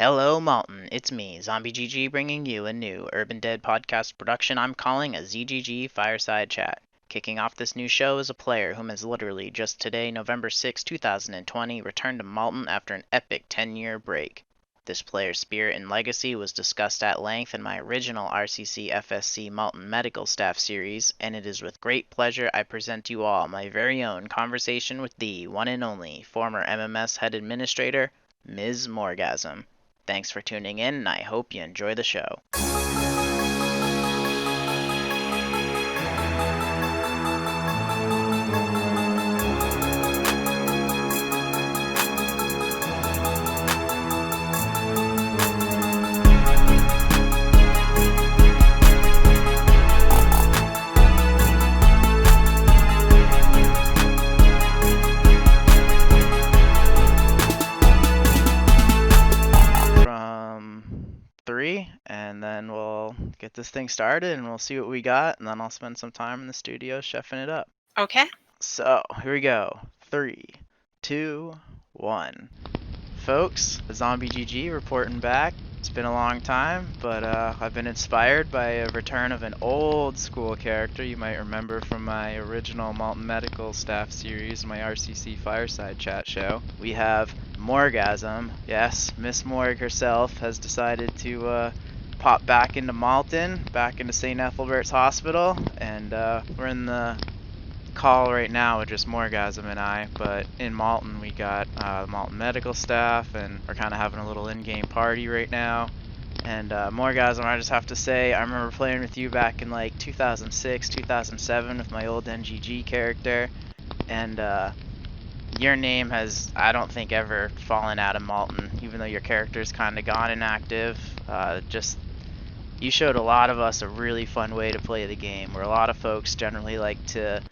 Hello, Malton. It's me, ZGG, bringing you a new Urban Dead podcast production I'm calling a ZGG Fireside Chat. Kicking off this new show is a player whom has literally just today, November 6, 2020, returned to Malton after an epic 10-year break. This player's spirit and legacy was discussed at length in my original RCC FSC Malton Medical Staff series, and it is with great pleasure I present to you all my very own conversation with the one and only former MMS head administrator, Ms Morgueasm. Thanks for tuning in, and I hope you enjoy the show. And then we'll get this thing started and we'll see what we got, and then I'll spend some time in the studio chefing it up. Okay. So, here we go. 3, 2, 1. Folks, Zombie GG reporting back. It's been a long time, but I've been inspired by a return of an old school character you might remember from my original Malton Medical Staff series, my RCC Fireside Chat show. We have Morgueasm. Yes, Ms Morgue herself has decided to pop back into Malton, back into St. Ethelbert's Hospital, and we're in the call right now with just Morgueasm and I, but in Malton we got Malton Medical Staff, and we're kind of having a little in-game party right now. And Morgueasm, I just have to say, I remember playing with you back in like 2006, 2007 with my old NGG character, and your name has, I don't think, ever fallen out of Malton, even though your character's kind of gone inactive. You showed a lot of us a really fun way to play the game, where a lot of folks generally like to,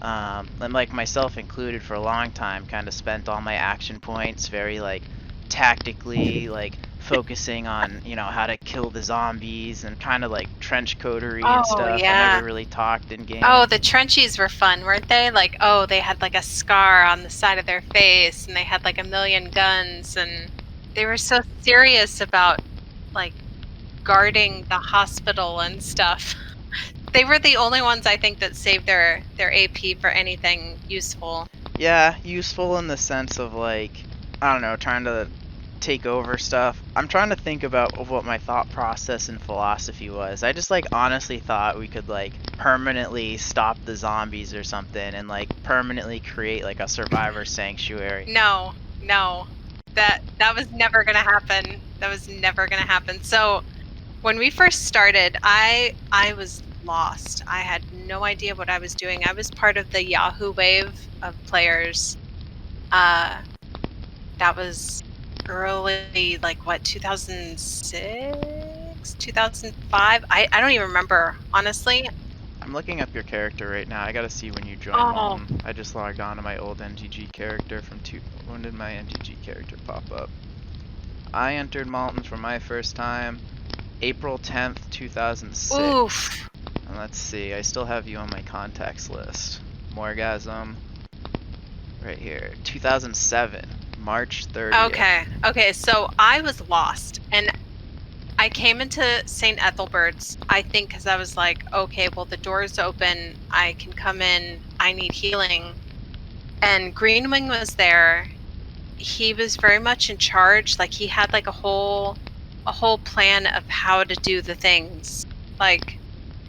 and like myself included for a long time, kind of spent all my action points very like tactically, like focusing on, you know, how to kill the zombies and kind of like trench coterie and stuff. Yeah. I never really talked in game. Oh, the trenchies were fun, weren't they? Like, oh, they had like a scar on the side of their face, and they had like a million guns, and they were so serious about like guarding the hospital and stuff. They were the only ones, I think, that saved their AP for anything useful. Yeah, useful in the sense of like, I don't know, trying to take over stuff. I'm trying to think about what my thought process and philosophy was. I just like honestly thought we could like permanently stop the zombies or something, and like permanently create like a survivor sanctuary. No. That was never gonna happen. So when we first started, I was lost. I had no idea what I was doing. I was part of the Yahoo wave of players. That was early, like what, 2006, 2005? I don't even remember, honestly. I'm looking up your character right now. I gotta see when you joined Malton. I just logged on to my old NGG character from when did my NGG character pop up? I entered Malton for my first time April 10th, 2006. Oof. And let's see, I still have you on my contacts list. Morgueasm, right here, 2007, March 30th. Okay, so I was lost, and I came into St. Ethelbert's, I think, because I was like, okay, well, the door's open, I can come in, I need healing. And Greenwing was there. He was very much in charge. Like, he had like a whole plan of how to do the things, like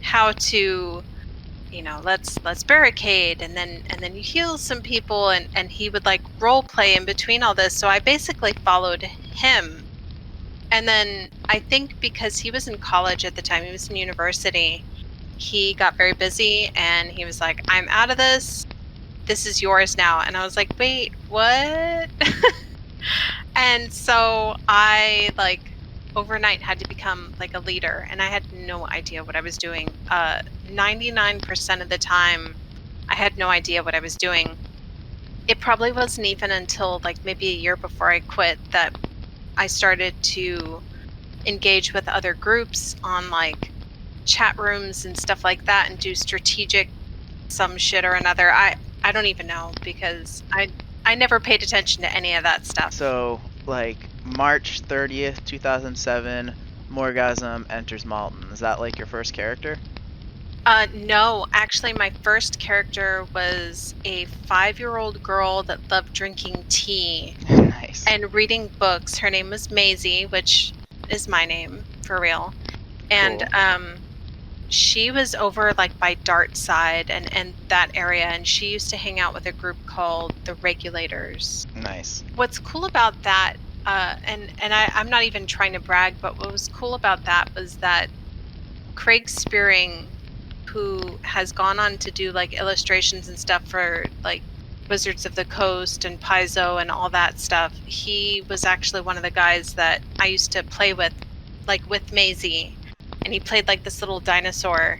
how to, you know, let's barricade, and then you heal some people, and he would like role play in between all this. So I basically followed him. And then I think because he was in college at the time, he was in university, he got very busy, and he was like, I'm out of this is yours now. And I was like, wait, what? And so I like overnight had to become like a leader, and I had no idea what I was doing. 99% of the time I had no idea what I was doing. It probably wasn't even until like maybe a year before I quit that I started to engage with other groups on like chat rooms and stuff like that, and do strategic some shit or another. I don't even know, because I never paid attention to any of that stuff. So, like, March 30th, 2007, Morgueasm enters Malton. Is that, like, your first character? No, actually, my first character was a 5-year-old girl that loved drinking tea Nice. and reading books. Her name was Maisie, which is my name for real. And Cool. she was over like by Dart side and that area, and she used to hang out with a group called the Regulators. Nice. What's cool about that, I'm not even trying to brag, but what was cool about that was that Craig Spearing, who has gone on to do like illustrations and stuff for like Wizards of the Coast and Paizo and all that stuff, he was actually one of the guys that I used to play with, like with Maisie, and he played like this little dinosaur,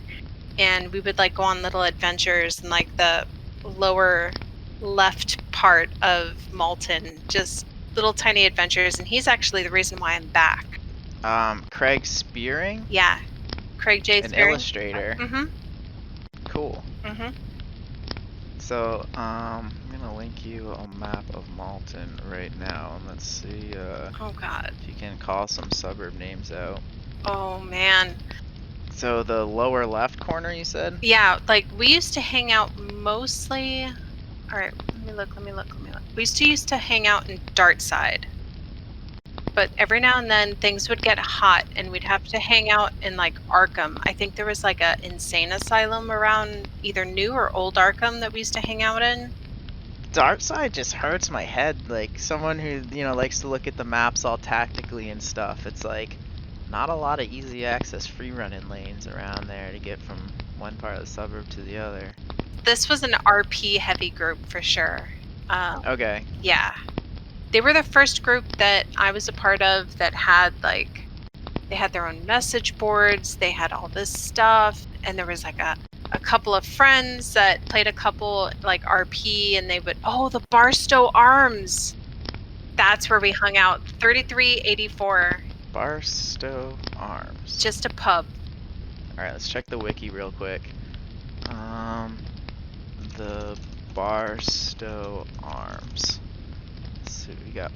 and we would like go on little adventures in like the lower left part of Malton, just little tiny adventures, and he's actually the reason why I'm back. Craig Spearing? Yeah, Craig J. An Spearing. illustrator. Mm-hmm. Cool. Mm-hmm. So, I'm gonna link you a map of Malton right now, and let's see, Oh God. if you can call some suburb names out. Oh man. So, the lower left corner, you said? Yeah, like we used to hang out mostly. All right, let me look. We used to hang out in Dart side, but every now and then things would get hot, and we'd have to hang out in like Arkham. I think there was like a insane asylum around either New or Old Arkham that we used to hang out in. Dark side just hurts my head. Like, someone who, likes to look at the maps all tactically and stuff, it's like, not a lot of easy access free running lanes around there to get from one part of the suburb to the other. This was an RP heavy group for sure. Okay. Yeah. They were the first group that I was a part of that had like, they had their own message boards, they had all this stuff, and there was like a couple of friends that played a couple like RP, and they would, the Barstow Arms. That's where we hung out. 3384. Barstow Arms. Just a pub. Alright, let's check the wiki real quick. The Barstow Arms. Let's see, we got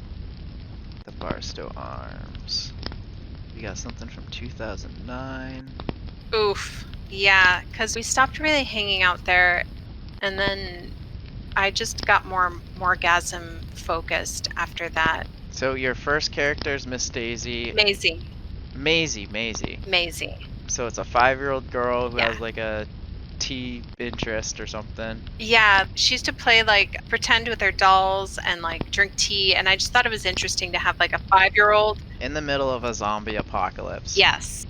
the Barstow Arms. We got something from 2009. Oof. Yeah, because we stopped really hanging out there, and then I just got more Morgueasm focused after that. So your first character is Miss Daisy. Maisie. So it's a 5-year-old girl who has like a tea interest or something. Yeah, she used to play like pretend with her dolls and like drink tea, and I just thought it was interesting to have like a 5-year-old in the middle of a zombie apocalypse. Yes.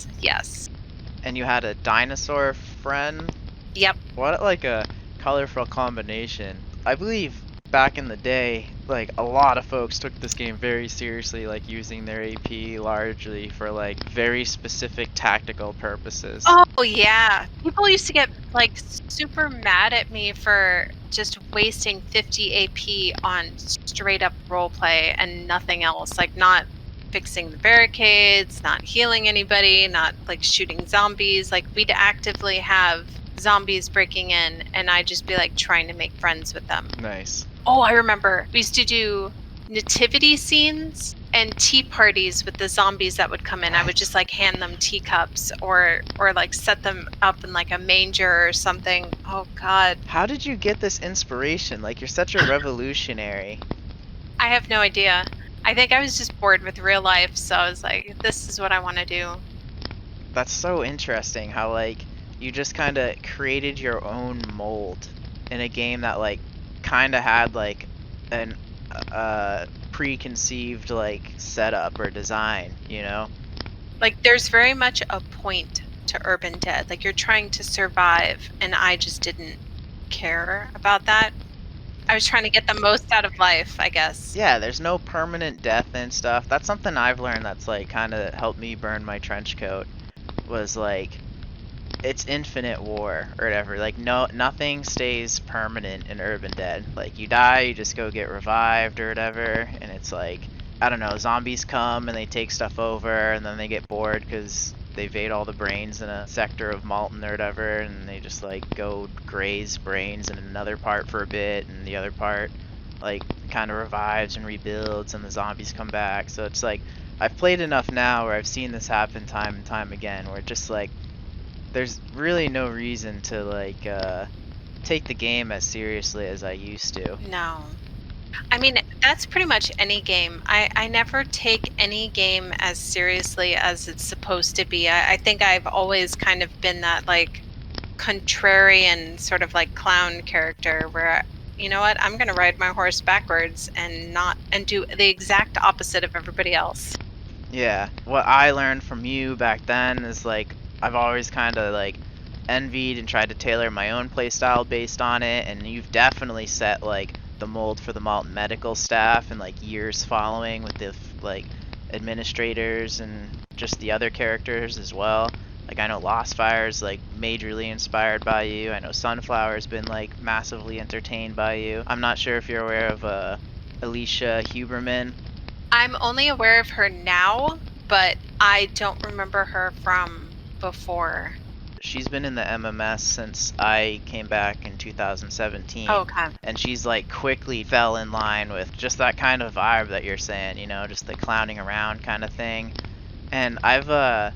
And you had a dinosaur friend? Yep. What like a colorful combination. I believe back in the day, like a lot of folks took this game very seriously, like using their AP largely for like very specific tactical purposes. Oh yeah, people used to get like super mad at me for just wasting 50 AP on straight up roleplay and nothing else, like not fixing the barricades, not healing anybody, not like shooting zombies. Like we'd actively have zombies breaking in, and I'd just be like trying to make friends with them. Nice. Oh, I remember. We used to do nativity scenes and tea parties with the zombies that would come in. I would just like hand them teacups or like set them up in like a manger or something. Oh God. How did you get this inspiration? Like you're such a revolutionary. I have no idea. I think I was just bored with real life, so I was like, this is what I want to do. That's so interesting how like you just kind of created your own mold in a game that like kind of had like an preconceived like setup or design, you know? Like there's very much a point to Urban Dead. Like you're trying to survive, and I just didn't care about that. I was trying to get the most out of life, I guess. Yeah, there's no permanent death and stuff. That's something I've learned that's like kind of helped me burn my trench coat, was like it's infinite war or whatever. Like nothing stays permanent in Urban Dead. Like you die, you just go get revived or whatever, and it's like, I don't know, zombies come and they take stuff over, and then they get bored because they evade all the brains in a sector of Malton or whatever, and they just like go graze brains in another part for a bit and the other part. like kind of revives and rebuilds and the zombies come back. So it's like I've played enough now where I've seen this happen time and time again, where just like there's really no reason to like take the game as seriously as I used to. No. I mean, that's pretty much any game. I never take any game as seriously as it's supposed to be. I think I've always kind of been that like contrarian sort of like clown character where, you know what, I'm going to ride my horse backwards and do the exact opposite of everybody else. Yeah, what I learned from you back then is like I've always kind of like envied and tried to tailor my own playstyle based on it, and you've definitely set like the mold for the Malton Medical Staff and like years following with the like administrators and just the other characters as well. Like I know Lost Fire's like majorly inspired by you. I know Sunflower's been like massively entertained by you. I'm not sure if you're aware of Alicia Huberman. I'm only aware of her now, but I don't remember her from before. She's been in the MMS since I came back in 2017. Okay. And she's like quickly fell in line with just that kind of vibe that you're saying, you know, just the clowning around kind of thing. And I've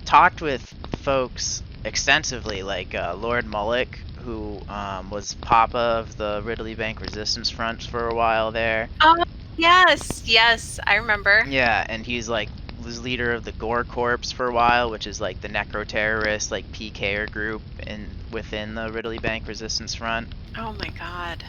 talked with folks extensively, like Lord Mullick, who was Papa of the Ridley Bank Resistance Front for a while there. Oh, yes, I remember. Yeah, and he's like was leader of the Gore Corps for a while, which is like the necro-terrorist like PKer group within the Ridley Bank Resistance Front. Oh my god.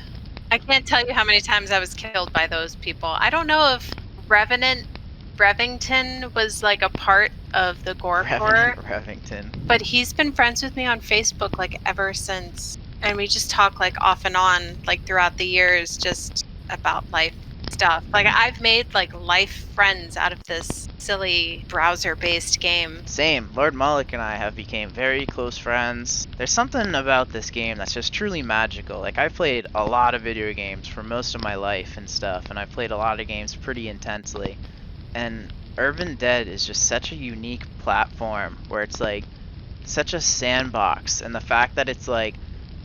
I can't tell you how many times I was killed by those people. I don't know if Revington was like a part of the Gore Corps. Revington. But he's been friends with me on Facebook like ever since. And we just talk like off and on like throughout the years just about life stuff. Like I've made like life friends out of this silly browser-based game. Same. Lord Mullick and I have become very close friends. There's something about this game that's just truly magical. Like I've played a lot of video games for most of my life and stuff, and I've played a lot of games pretty intensely. And Urban Dead is just such a unique platform where it's like such a sandbox, and the fact that it's like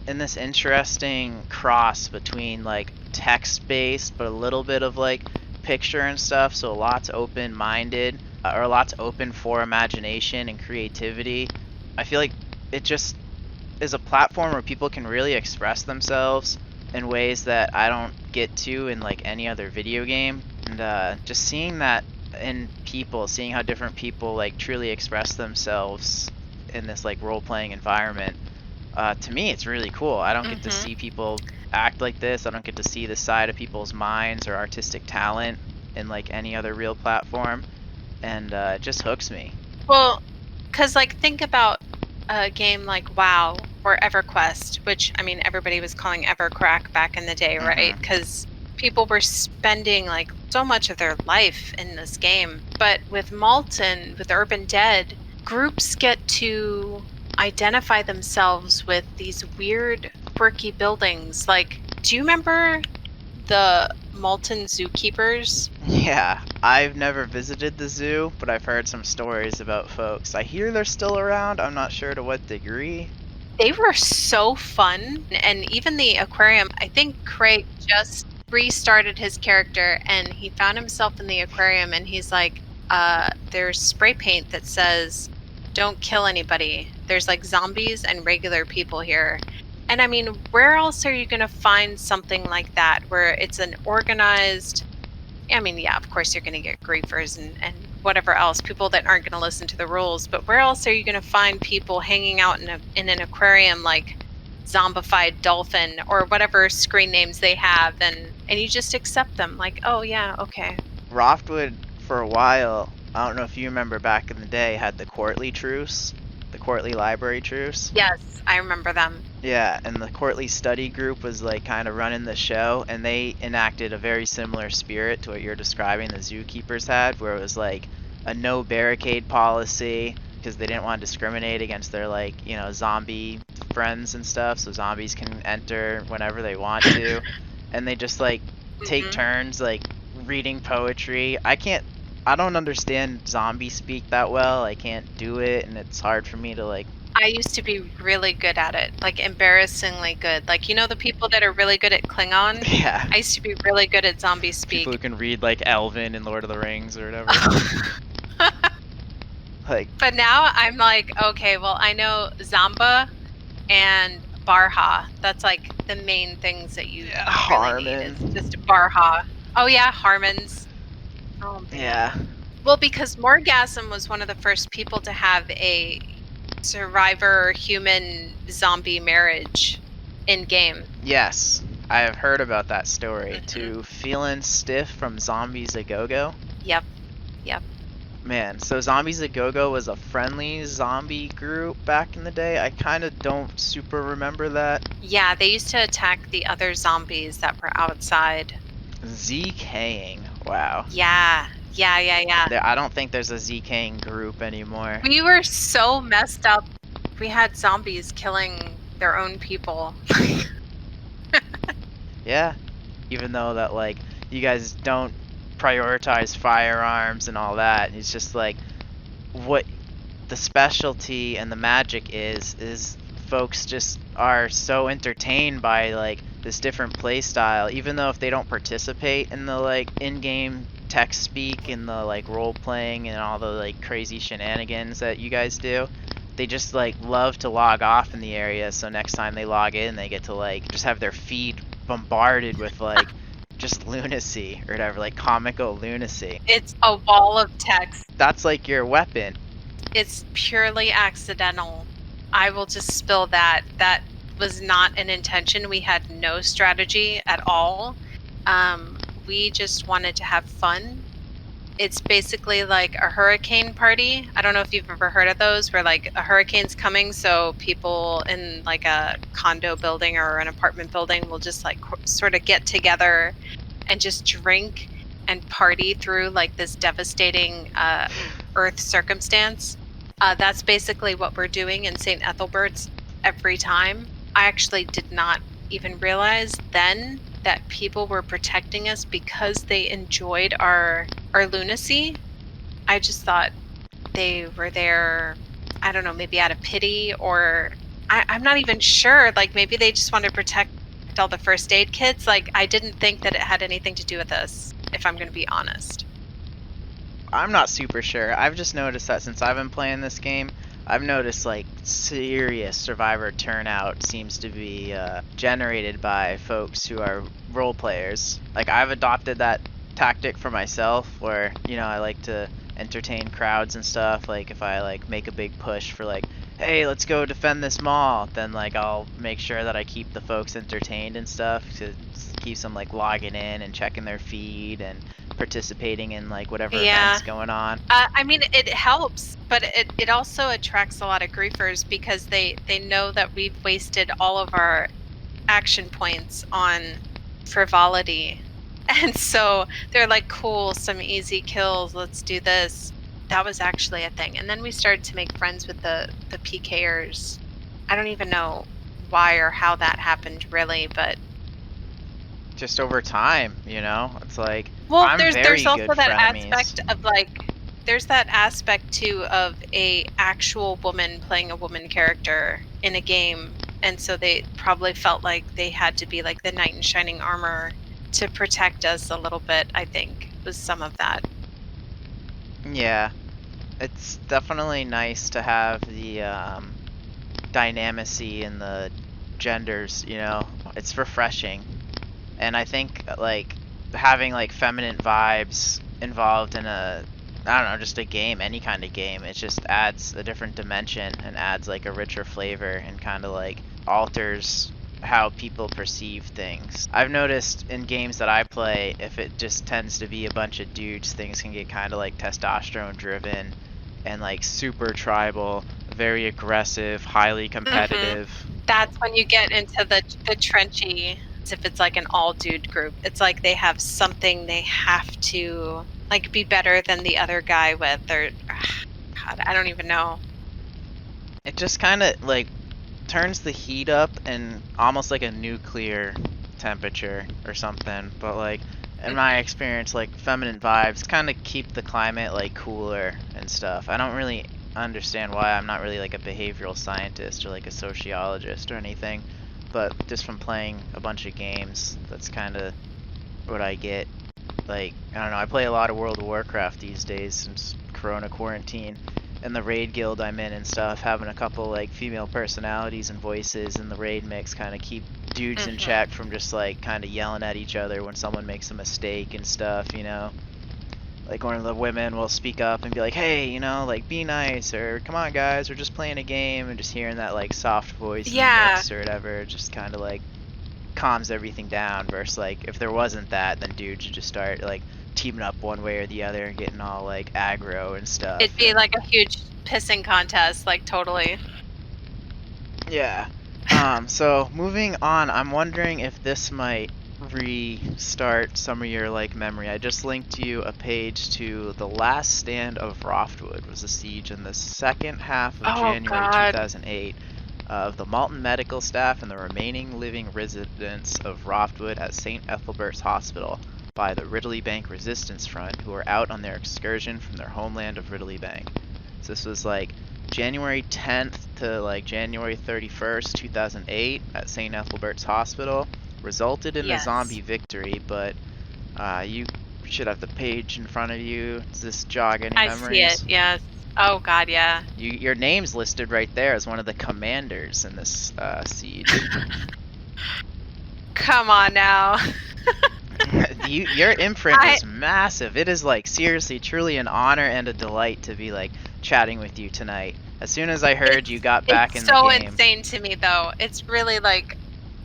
in this interesting cross between like text-based but a little bit of like picture and stuff, so a lot's open-minded or a lot's open for imagination and creativity. I feel like it just is a platform where people can really express themselves in ways that I don't get to in like any other video game, and just seeing that in people, seeing how different people like truly express themselves in this like role-playing environment, to me it's really cool. I don't get to see people act like this. I don't get to see the side of people's minds or artistic talent in like any other real platform, and it just hooks me. Well, because like think about a game like WoW or EverQuest, which I mean everybody was calling EverCrack back in the day, right? Because people were spending like so much of their life in this game. But with Malton, with Urban Dead, groups get to identify themselves with these weird, quirky buildings. Like, do you remember the Malton zookeepers? Yeah, I've never visited the zoo, but I've heard some stories about folks. I hear they're still around. I'm not sure to what degree. They were so fun. And even the aquarium, I think Craig just restarted his character and he found himself in the aquarium and he's like, there's spray paint that says, "Don't kill anybody." There's like zombies and regular people here. And I mean, where else are you going to find something like that where it's an organized, I mean, yeah, of course you're going to get griefers and whatever else, people that aren't going to listen to the rules, but where else are you going to find people hanging out in an aquarium like Zombified Dolphin or whatever screen names they have, and you just accept them like, oh yeah, okay. Roftwood, for a while, I don't know if you remember back in the day, had the Courtly Truce, the Courtly Library Truce. Yes, I remember them. Yeah, and the Courtly Study Group was like kind of running the show, and they enacted a very similar spirit to what you're describing the zookeepers had, where it was like a no barricade policy because they didn't want to discriminate against their like, you know, zombie friends and stuff, so zombies can enter whenever they want to. And they just like take turns like reading poetry. I don't understand zombie speak that well. I can't do it, and it's hard for me to like I used to be really good at it, like embarrassingly good. Like, you know, the people that are really good at Klingon? Yeah. I used to be really good at zombie speak. People who can read like Elven in Lord of the Rings or whatever. Like, But now I'm like, okay, well, I know Zamba and Barha. That's like the main things that you really need. Harmon. It's just Barha. Oh yeah, Harmon's. Oh man. Yeah. Well, because Morgueasm was one of the first people to have a survivor human zombie marriage in game. Yes, I have heard about that story. Mhm. To Feelin' Stiff from Zombies A Go-Go. Yep. Man, so Zombies A Go-Go was a friendly zombie group back in the day. I kind of don't super remember that. Yeah, they used to attack the other zombies that were outside. ZKing. Wow. Yeah. I don't think there's a ZKing group anymore. We were so messed up. We had zombies killing their own people. Yeah. Even though that, like, you guys don't prioritize firearms and all that. It's just like what the specialty and the magic is folks just are so entertained by like this different play style, even though if they don't participate in the like in-game text speak and the like role playing and all the like crazy shenanigans that you guys do. They just like love to log off in the area, so next time they log in they get to like just have their feed bombarded with like just lunacy or whatever, like comical lunacy. It's a wall of text. That's like your weapon. It's purely accidental. I will just spill that. That was not an intention. We had no strategy at all. We just wanted to have fun. It's basically like a hurricane party. I don't know if you've ever heard of those, where like a hurricane's coming, so people in like a condo building or an apartment building will just like sort of get together and just drink and party through like this devastating earth circumstance. That's basically what we're doing in St. Ethelbert's every time. I actually did not even realize then that people were protecting us because they enjoyed our lunacy. I just thought they were there, I don't know, maybe out of pity, or I'm not even sure. Like maybe they just wanted to protect all the first aid kits. Like I didn't think that it had anything to do with us, if I'm going to be honest. I'm not super sure. I've just noticed that since I've been playing this game, I've noticed like serious survivor turnout seems to be generated by folks who are role players. Like I've adopted that tactic for myself where, you know, I like to entertain crowds and stuff. Like if I like make a big push for like, hey, let's go defend this mall, then like I'll make sure that I keep the folks entertained and stuff to keep them like logging in and checking their feed and participating in like whatever events going on. I mean, it helps, but it also attracts a lot of griefers because they know that we've wasted all of our action points on frivolity. And so they're like, cool, some easy kills, let's do this. That was actually a thing. And then we started to make friends with the PKers. I don't even know why or how that happened really, but just over time, you know, it's like, well, there's also that aspect of like, there's that aspect too of a actual woman playing a woman character in a game, and so they probably felt like they had to be like the knight in shining armor to protect us a little bit. I think was some of that. Yeah, it's definitely nice to have the dynamicy in the genders, you know, it's refreshing. And I think like having like feminine vibes involved in a, I don't know, just a game, any kind of game, it just adds a different dimension and adds like a richer flavor and kind of like alters how people perceive things. I've noticed in games that I play, if it just tends to be a bunch of dudes, things can get kind of like testosterone driven and like super tribal, very aggressive, highly competitive. That's when you get into the trenchy. If it's like an all dude group, it's like they have something they have to like be better than the other guy with, or God, I don't even know. It just kind of like turns the heat up and almost like a nuclear temperature or something. But like in my experience, like feminine vibes kind of keep the climate like cooler and stuff. I don't really understand why. I'm not really like a behavioral scientist or like a sociologist or anything, but just from playing a bunch of games, that's kind of what I get. Like, I don't know, I play a lot of World of Warcraft these days since Corona quarantine, and the raid guild I'm in and stuff, having a couple like female personalities and voices in the raid mix kind of keep dudes in check from just like kind of yelling at each other when someone makes a mistake and stuff, you know. Like one of the women will speak up and be like, hey, you know, like be nice, or come on guys, we're just playing a game, and just hearing that like soft voice in the mix or whatever just kind of like calms everything down, versus like if there wasn't that, then dudes would just start like teaming up one way or the other and getting all like aggro and stuff. It'd be like a huge pissing contest, like totally. Yeah. So moving on, I'm wondering if this might restart some of your like memory. I just linked you a page to the last stand of Roftwood was a siege in the second half of January 2008 of the Malton Medical Staff and the remaining living residents of Roftwood at St. Ethelbert's Hospital by the Ridley Bank Resistance Front, who were out on their excursion from their homeland of Ridley Bank. So this was like January 10th to like January 31st, 2008 at St. Ethelbert's Hospital. Resulted in a zombie victory, but you should have the page in front of you. Does this jog any memories? I see it, yes. Oh god, yeah. Your name's listed right there as one of the commanders in this siege. Come on now. Your imprint is massive. It is like seriously, truly an honor and a delight to be like chatting with you tonight. As soon as I heard you got back in the game. It's so insane to me though. It's really like,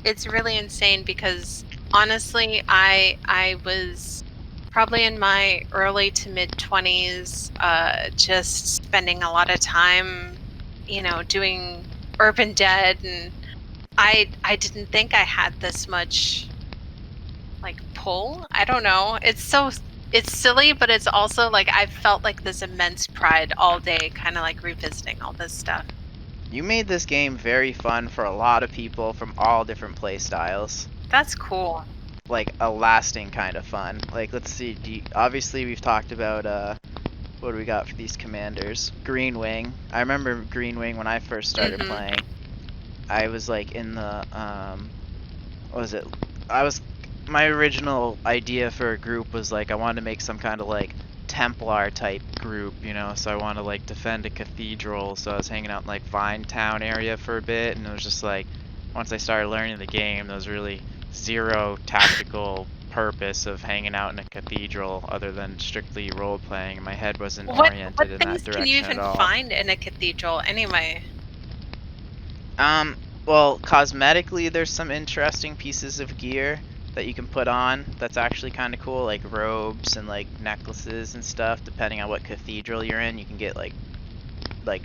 it's really insane because honestly, I was probably in my early to mid 20s, just spending a lot of time, you know, doing Urban Dead, and I didn't think I had this much like pull. I don't know. It's silly, but it's also like I felt like this immense pride all day, kind of like revisiting all this stuff. You made this game very fun for a lot of people from all different play styles. That's cool. Like a lasting kind of fun. Like, let's see, obviously we've talked about what do we got for these commanders? Green Wing. I remember Green Wing when I first started playing. I was like in the what was it? My original idea for a group was like I wanted to make some kind of like Templar type group, you know, so I want to like defend a cathedral. So I was hanging out in like Vine Town area for a bit, and it was just like once I started learning the game, there was really zero tactical purpose of hanging out in a cathedral other than strictly role playing. My head wasn't oriented in that direction at all. What things can you even find in a cathedral anyway? Well, cosmetically there's some interesting pieces of gear that you can put on that's actually kind of cool, like robes and like necklaces and stuff. Depending on what cathedral you're in, you can get like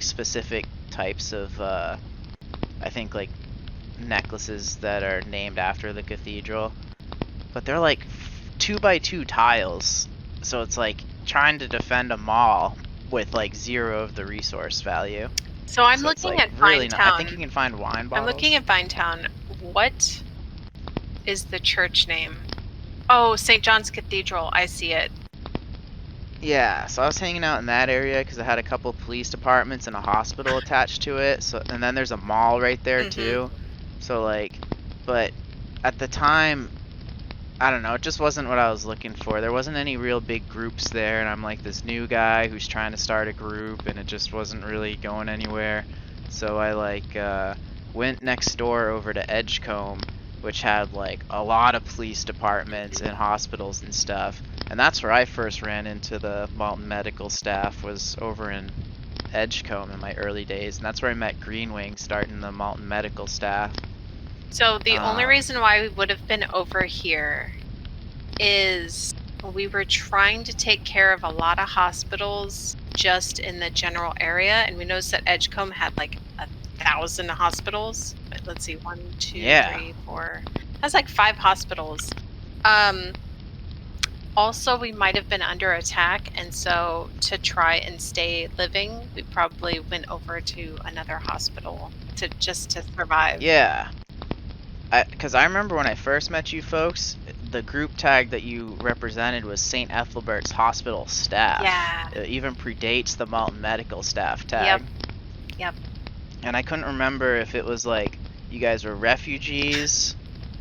specific types of I think like necklaces that are named after the cathedral, but they're like 2x2 tiles, so it's like trying to defend a mall with like 0 of the resource value. So I'm looking at Vine Town. I think you can find wine bottles. I'm looking at Vine Town. What is the church name? Oh, St. John's Cathedral. I see it. Yeah, so I was hanging out in that area because it had a couple police departments and a hospital attached to it. So, and then there's a mall right there too. So like, but at the time, I don't know, it just wasn't what I was looking for. There wasn't any real big groups there, and I'm like this new guy who's trying to start a group, and it just wasn't really going anywhere. So I like went next door over to Edgecombe, which had like a lot of police departments and hospitals and stuff. And that's where I first ran into the Malton Medical Staff, was over in Edgecombe in my early days. And that's where I met Green Wing, starting the Malton Medical Staff. So the only reason why we would have been over here is we were trying to take care of a lot of hospitals just in the general area. And we noticed that Edgecombe had like 1,000 hospitals. But let's see, 1, 2, 3, 4. That's like 5 hospitals. Also, we might have been under attack, and so to try and stay living, we probably went over to another hospital to survive. Yeah. Because I remember when I first met you folks, the group tag that you represented was St. Ethelbert's Hospital Staff. Yeah. It even predates the Malton Medical Staff Yep. tag. Yep. And I couldn't remember if it was like you guys were refugees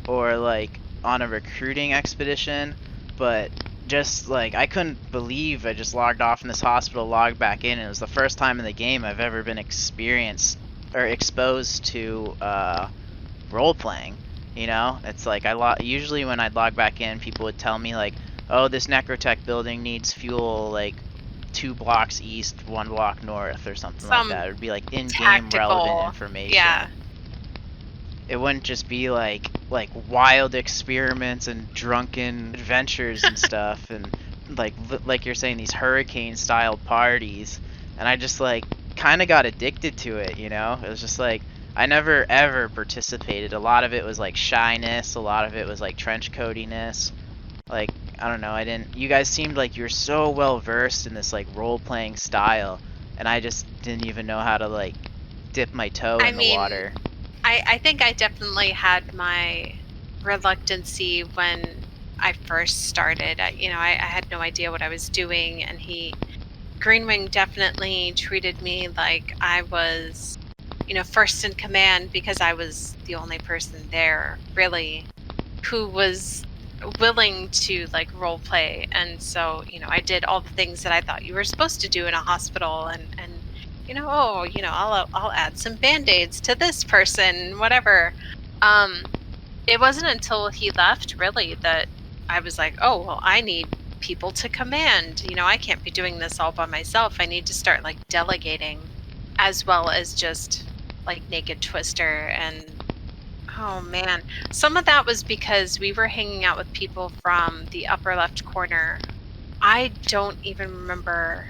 or like on a recruiting expedition, but just like I couldn't believe I just logged off in this hospital, logged back in, and it was the first time in the game I've ever been exposed to role playing. You know, it's like usually when I'd log back in, people would tell me like, oh, this necrotech building needs fuel like 2 blocks east, 1 block north, or something like that. It would be like in-game relevant information. Yeah. It wouldn't just be like wild experiments and drunken adventures and stuff, and like you're saying, these hurricane-style parties. And I just like kind of got addicted to it, you know? It was just like I never ever participated. A lot of it was like shyness, a lot of it was like trench coatiness. Like, I don't know, you guys seemed like you're so well versed in this like role-playing style, and I just didn't even know how to like dip my toe in the water. I think I definitely had my reluctancy when I first started. I had no idea what I was doing, and Greenwing definitely treated me like I was, first in command, because I was the only person there really who was willing to like role play. And so, I did all the things that I thought you were supposed to do in a hospital, and I'll add some band-aids to this person, whatever. It wasn't until he left really that I was like, oh, well, I need people to command. I can't be doing this all by myself. I need to start like delegating, as well as just like Naked Twister. And oh man, some of that was because we were hanging out with people from the upper left corner. I don't even remember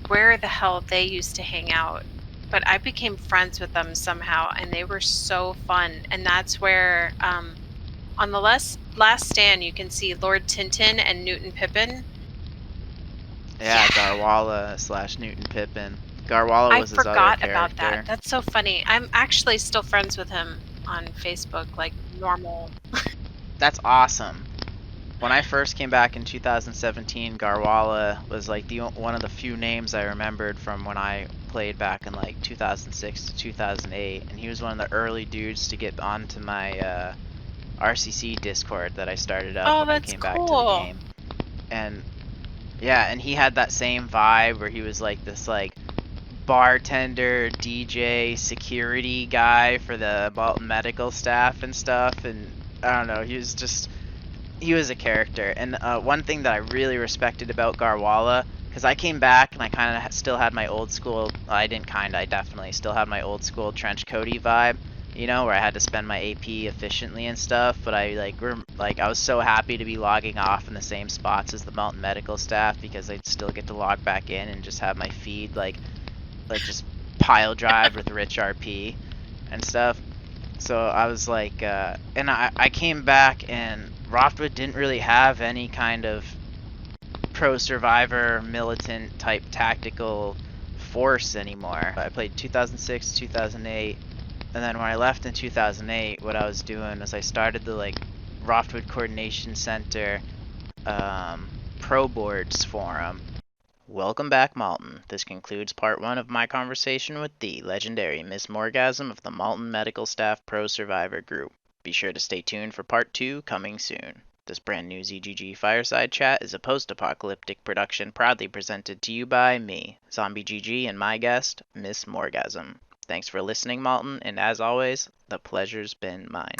where the hell they used to hang out, but I became friends with them somehow, and they were so fun. And that's where on the last stand you can see Lord Tintin and Newton Pippin. Yeah. Garwala / Newton Pippin. Garwala was his other character. I forgot about that. That's so funny. I'm actually still friends with him on Facebook, like normal. That's awesome. When I first came back in 2017, Garwala was like one of the few names I remembered from when I played back in like 2006 to 2008, and he was one of the early dudes to get onto my RCC Discord that I started up when I came back to the game. And yeah, and he had that same vibe where he was like this like bartender, DJ, security guy for the Malton Medical Staff and stuff, and I don't know, he was a character. And one thing that I really respected about Garwala, because I came back and I kind of still had my old school, I definitely still had my old school trench coaty vibe, where I had to spend my AP efficiently and stuff, but I I was so happy to be logging off in the same spots as the Malton Medical Staff, because I'd still get to log back in and just have my feed like just pile drive with rich RP and stuff. So I was like, and I came back and Roftwood didn't really have any kind of pro survivor militant type tactical force anymore. I played 2006, 2008, and then when I left in 2008, what I was doing was I started the like Roftwood Coordination Center Pro Boards forum. Welcome back, Malton. This concludes part 1 of my conversation with the legendary Ms Morgueasm of the Malton Medical Staff Pro Survivor Group. Be sure to stay tuned for part 2 coming soon. This brand new ZGG Fireside Chat is a post-apocalyptic production proudly presented to you by me, Zombie GG, and my guest, Ms Morgueasm. Thanks for listening, Malton, and as always, the pleasure's been mine.